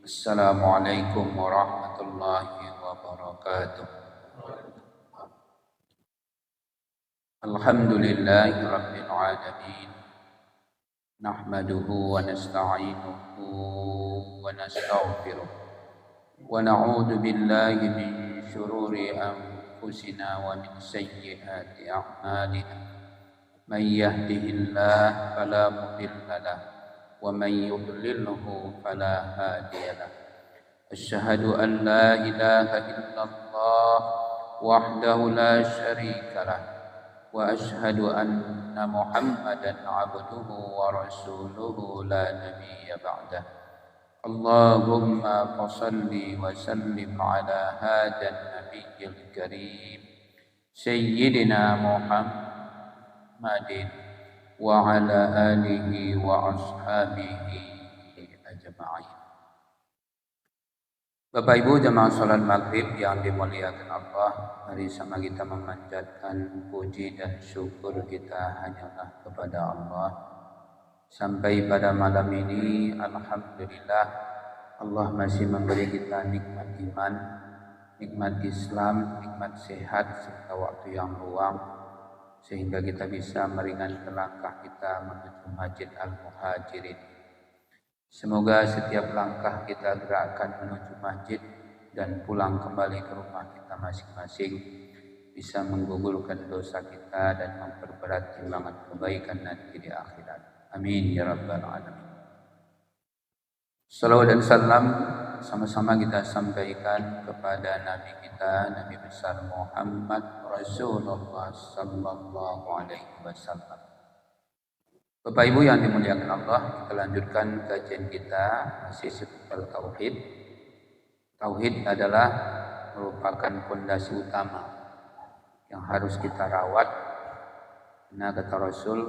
Assalamualaikum warahmatullahi wabarakatuh. Alhamdulillahi rabbil alamin. Nahmaduhu wa nasta'inuhu wa nastaghfiruh. Wa na'udzu billahi min shururi anfusina wa min sayyiati a'malina. Man yahdihillahu fala mudilla lahu wa man yudlilhu fala hadiya lahu. Asyhadu an la ilaha illallah wahdahu la syarika lah wa asyhadu anna Muhammadan abduhu wa rasuluhu la nabiyya ba'dah. Allahumma shalli wa sallim ala hadan nabiyyil karim sayyidina Muhammadin wa ala alihi wa ashabihi ajma'in. Bapak Ibu jamaah salat maghrib yang dimuliakan Allah, mari sama kita memanjatkan puji dan syukur kita hanyalah kepada Allah. Sampai pada malam ini alhamdulillah Allah masih memberi kita nikmat iman, nikmat Islam, nikmat sehat serta waktu yang luang, sehingga kita bisa meringankan langkah kita menuju Masjid Al-Muhajirin. Semoga setiap langkah kita gerakkan menuju masjid dan pulang kembali ke rumah kita masing-masing bisa menggugurkan dosa kita dan memperberat timbangan kebaikan nanti di akhirat. Amin ya rabbal alamin. Salawat dan salam sama-sama kita sampaikan kepada Nabi kita, Nabi besar Muhammad Rasulullah sallallahu alaihi wasallam. Bapak Ibu yang dimuliakan Allah, kita lanjutkan kajian kita masih seputar tauhid. Tauhid adalah merupakan fondasi utama yang harus kita rawat. Karena kata Rasul,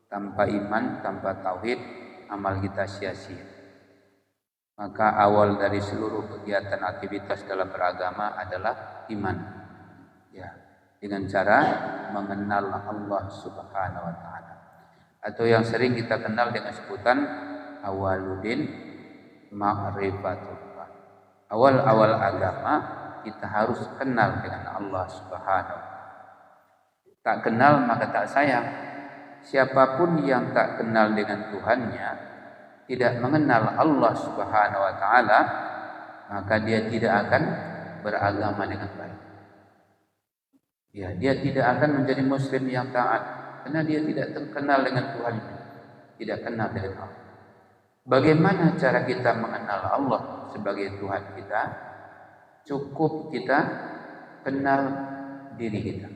tanpa iman, tanpa tauhid, amal kita sia-sia. Maka awal dari seluruh kegiatan aktivitas dalam beragama adalah iman. Ya, dengan cara mengenal Allah Subhanahu wa taala. Atau yang sering kita kenal dengan sebutan awaludin ma'rifatullah. Awal-awal agama kita harus kenal dengan Allah Subhanahu. Tak kenal maka tak sayang. Siapapun yang tak kenal dengan Tuhannya, tidak mengenal Allah Subhanahu wa taala, maka dia tidak akan beragama dengan baik. Ya, dia tidak akan menjadi muslim yang taat. Karena dia tidak terkenal dengan Tuhan, tidak kenal dengan Allah. Bagaimana cara kita mengenal Allah sebagai Tuhan kita? Cukup kita kenal diri kita.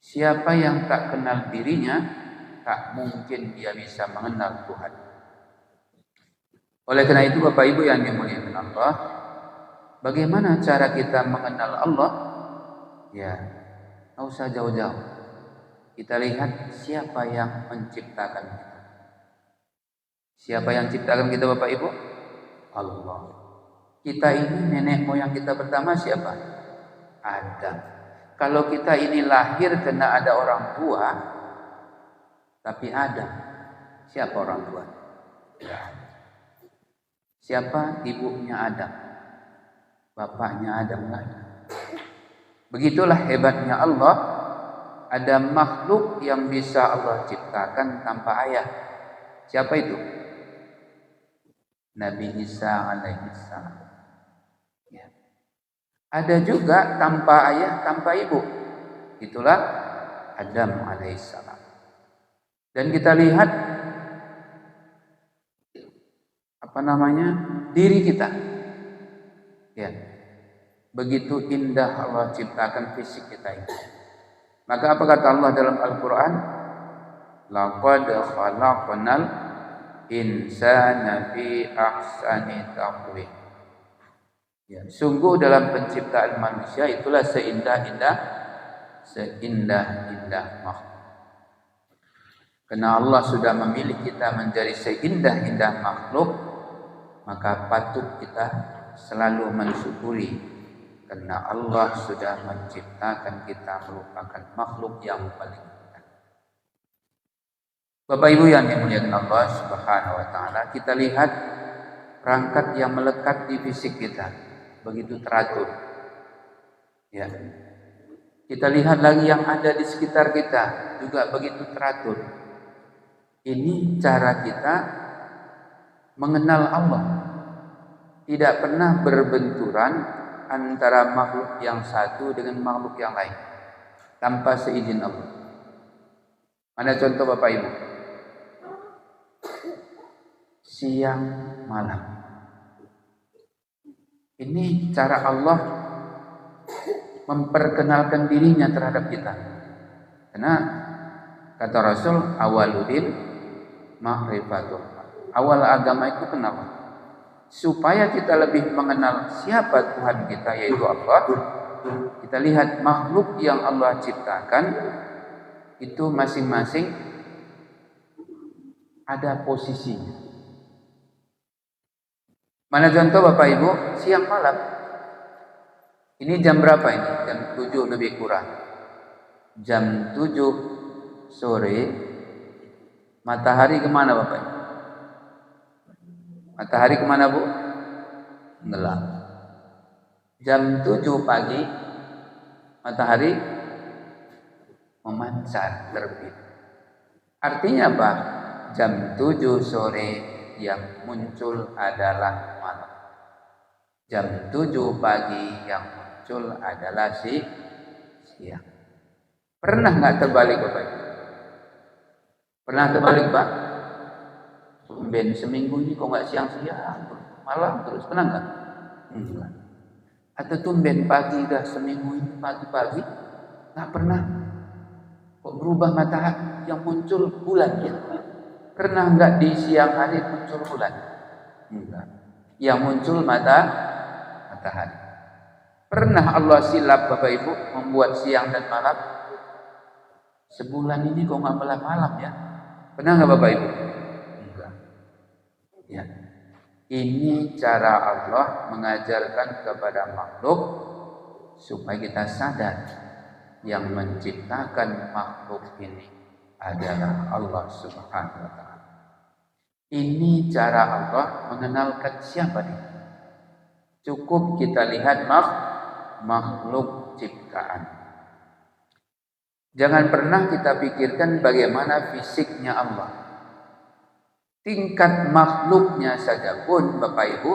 Siapa yang tak kenal dirinya, tak mungkin dia bisa mengenal Tuhan. Oleh karena itu Bapak Ibu yang dimuliakan Allah, bagaimana cara kita mengenal Allah? Ya, nggak usah jauh-jauh. Kita lihat siapa yang menciptakan kita. Siapa yang menciptakan kita Bapak Ibu? Allah. Kita ini nenek moyang kita pertama siapa? Adam. Kalau kita ini lahir karena ada orang tua, tapi Adam. Siapa orang tua? Ya. Siapa ibunya Adam? Bapaknya Adam nggak ada. Begitulah hebatnya Allah, ada makhluk yang bisa Allah ciptakan tanpa ayah. Siapa itu? Nabi Isa alaihissalam. Ya. Ada juga tanpa ayah, tanpa ibu. Itulah Adam alaihissalam. Dan kita lihat diri kita. Ya. Begitu indah Allah ciptakan fisik kita ini. Maka apa kata Allah dalam Al-Quran? Laqad khalaqnal insana fi ahsani taqwim. Ya, sungguh dalam penciptaan manusia itulah seindah-indah makhluk. Karena Allah sudah memilih kita menjadi seindah-indah makhluk, maka patut kita selalu mensyukuri. Karena Allah sudah menciptakan kita merupakan makhluk yang paling indah. Bapak Ibu yang dimuliakan Allah Subhanahu wa taala, kita lihat perangkat yang melekat di fisik kita begitu teratur. Ya. Kita lihat lagi yang ada di sekitar kita juga begitu teratur. Ini cara kita mengenal Allah. Tidak pernah berbenturan antara makhluk yang satu dengan makhluk yang lain tanpa seizin Allah. Mana contoh Bapak Ibu? Siang malam. Ini cara Allah memperkenalkan dirinya terhadap kita. Karena kata Rasul, awaludin ma'rifatul. Awal agama itu kenapa? Supaya kita lebih mengenal siapa Tuhan kita, yaitu Allah. Kita lihat makhluk yang Allah ciptakan itu masing-masing ada posisinya. Mana contoh Bapak Ibu, siang malam. Ini jam berapa ini? Jam 7 lebih kurang. Jam 7 sore, matahari kemana Bapak Ibu? Matahari kemana Bu? Gelap. Jam 7 pagi, matahari memancar terbit. Artinya apa? Jam 7 sore yang muncul adalah malam. Jam 7 pagi yang muncul adalah siang. Pernah nggak terbalik Bapak Ibu? Pernah terbalik Pak? Ben seminggu ini kok nggak siang-siang, malam terus, pernah nggak? Enggak. Atau tumben pagi dah seminggu ini pagi-pagi nggak pernah. Kok berubah matahari yang muncul bulan ya? Pernah nggak di siang hari muncul bulan? Enggak. Yang muncul matahari. Pernah Allah silap Bapak Ibu membuat siang dan malam? Sebulan ini kok nggak malam ya? Pernah nggak Bapak Ibu? Enggak. Ya. Ini cara Allah mengajarkan kepada makhluk supaya kita sadar yang menciptakan makhluk ini adalah Allah Subhanahu wa taala. Ini cara Allah mengenalkan siapa dia. Cukup kita lihat makhluk ciptaan. Jangan pernah kita pikirkan bagaimana fisiknya Allah. Tingkat makhluknya saja pun Bapak Ibu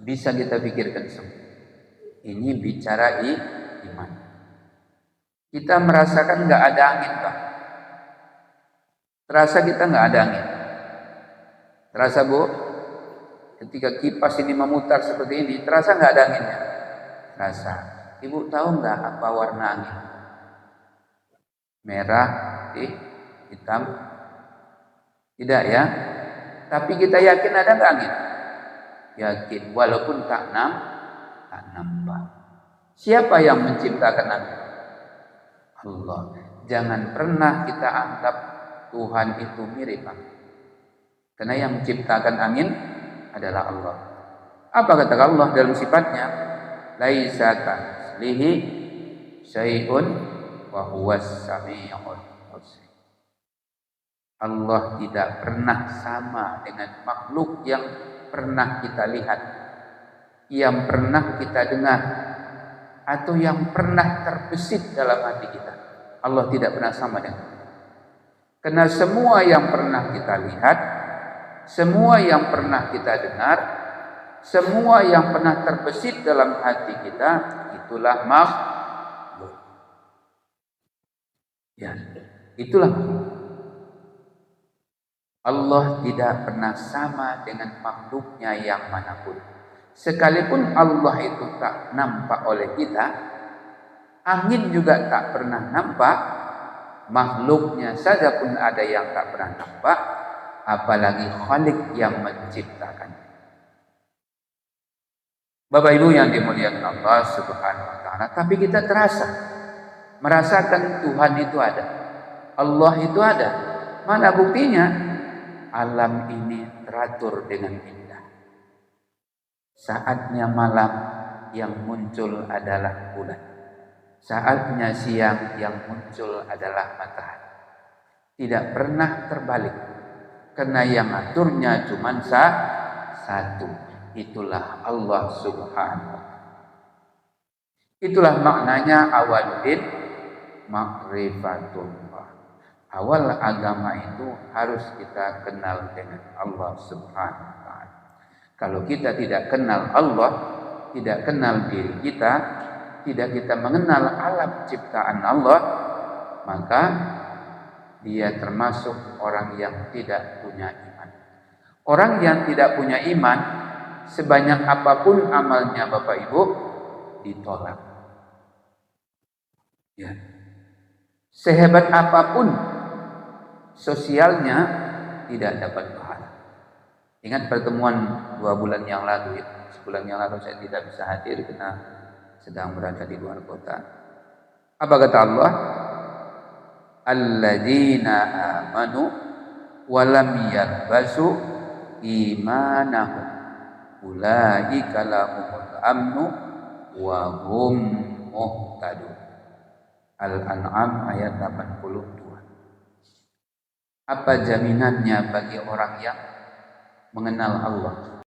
bisa kita pikirkan semua. Ini bicara iman. Kita merasakan nggak ada angin Pak. Terasa kita nggak ada angin. Terasa Bu? Ketika kipas ini memutar seperti ini, terasa nggak ada anginnya? Terasa. Ibu tahu nggak apa warna angin? Merah, hitam? Tidak ya? Tapi kita yakin ada nggak angin? Yakin, walaupun tak nampak. Siapa yang menciptakan angin? Allah. Jangan pernah kita anggap Tuhan itu mirip angin. Karena yang menciptakan angin adalah Allah. Apa kata Allah dalam sifatnya? Laisa kamitslihi syai'un wa huwas samiul basir. Allah tidak pernah sama dengan makhluk yang pernah kita lihat, yang pernah kita dengar, atau yang pernah terbesit dalam hati kita. Allah tidak pernah sama dengan itu. Karena semua yang pernah kita lihat, semua yang pernah kita dengar, semua yang pernah terbesit dalam hati kita, itulah makhluk. Ya, itulah makhluk. Allah tidak pernah sama dengan makhluknya yang manapun. Sekalipun Allah itu tak nampak oleh kita, angin juga tak pernah nampak, makhluknya saja pun ada yang tak pernah nampak, apalagi Khalik yang menciptakan. Bapak Ibu yang dimuliakan Allah Subhanahu wa taala, tapi kita merasakan Tuhan itu ada. Allah itu ada. Mana buktinya? Alam ini teratur dengan indah. Saatnya malam yang muncul adalah bulan. Saatnya siang yang muncul adalah matahari. Tidak pernah terbalik. Karena yang aturnya cuma satu. Itulah Allah Subhanahu wa ta'ala. Itulah maknanya awaludin ma'rifatullah. Awal agama itu harus kita kenal dengan Allah Subhanahu wa ta'ala. Kalau kita tidak kenal Allah, tidak kenal diri kita, tidak kita mengenal alam ciptaan Allah, maka dia termasuk orang yang tidak punya iman. Orang yang tidak punya iman, sebanyak apapun amalnya Bapak Ibu, ditolak. Ya. Sehebat apapun sosialnya, tidak dapat pahala. Ingat pertemuan 2 bulan yang lalu, ya. Sebulan yang lalu saya tidak bisa hadir karena sedang berada di luar kota. Apa kata Allah? Alladzina amanu walam yalbasu imanahum ulaika lahumul amnu wa hum muhtadun. Al-An'am ayat 82. Apa jaminannya bagi orang yang mengenal Allah?